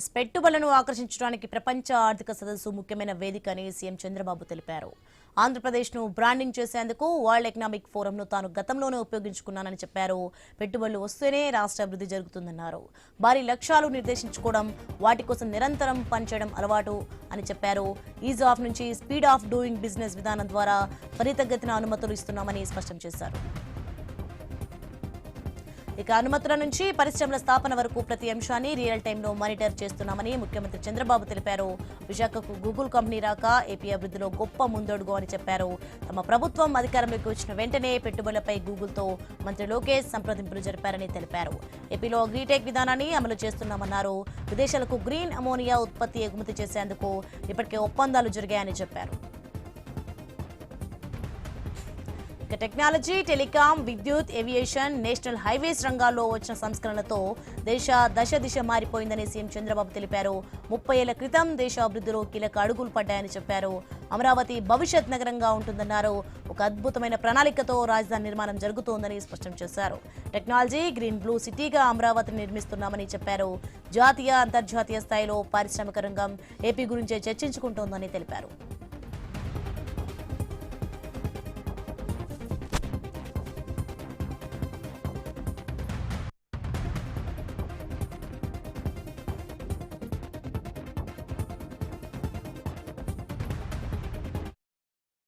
పెట్టుబడులను ఆకర్షించడానికి ప్రపంచ ఆర్థిక సదస్సు ముఖ్యమైన వేదిక అని సీఎం చంద్రబాబు తెలిపారు. ఆంధ్రప్రదేశ్ను బ్రాండింగ్ చేసేందుకు వరల్డ్ ఎకనామిక్ ఫోరంను తాను గతంలోనే ఉపయోగించుకున్నానని చెప్పారు. పెట్టుబడులు వస్తేనే రాష్ట్ర అభివృద్ధి జరుగుతుందన్నారు. భారీ లక్ష్యాలు నిర్దేశించుకోవడం, వాటి కోసం నిరంతరం పనిచేయడం అలవాటు అని చెప్పారు. ఈజ్ ఆఫ్ నుంచి స్పీడ్ ఆఫ్ డూయింగ్ బిజినెస్ విధానం ద్వారా త్వరితగతిన అనుమతులు ఇస్తున్నామని స్పష్టం చేశారు. ఇక అనుమతుల నుంచి పరిశ్రమల స్థాపన వరకు ప్రతి అంశాన్ని రియల్ టైంలో మానిటర్ చేస్తున్నామని ముఖ్యమంత్రి చంద్రబాబు తెలిపారు. విశాఖకు గూగుల్ కంపెనీ రాక ఏపీ అభివృద్ధిలో గొప్ప ముందడుగు అని చెప్పారు. తమ ప్రభుత్వం అధికారంలోకి వచ్చిన వెంటనే పెట్టుబడులపై గూగుల్తో మంత్రి లోకేష్ సంప్రదింపులు జరిపారని తెలిపారు. ఏపీలో అగ్రిటెక్ విధానాన్ని అమలు చేస్తున్నామన్నారు. విదేశాలకు గ్రీన్ అమోనియా ఉత్పత్తి ఎగుమతి చేసేందుకు ఇప్పటికే ఒప్పందాలు జరిగాయని చెప్పారు. టెక్నాలజీ, టెలికాం, విద్యుత్, ఏవియేషన్, నేషనల్ హైవేస్ రంగాల్లో వచ్చిన సంస్కరణలతో దశ దిశ మారిపోయిందని సీఎం చంద్రబాబు తెలిపారు. 30 ఏళ్ల క్రితం దేశ అభివృద్ధిలో కీలక అడుగులు పడ్డాయని చెప్పారు. అమరావతి భవిష్యత్ నగరంగా ఉంటుందన్నారు. ఒక అద్భుతమైన ప్రణాళికతో రాజధాని నిర్మాణం జరుగుతోందని స్పష్టం చేశారు. టెక్నాలజీ, గ్రీన్ బ్లూ సిటీగా అమరావతిని నిర్మిస్తున్నామని చెప్పారు. జాతీయ, అంతర్జాతీయ స్థాయిలో పారిశ్రామిక రంగం ఏపీ గురించే చర్చించుకుంటోందని తెలిపారు.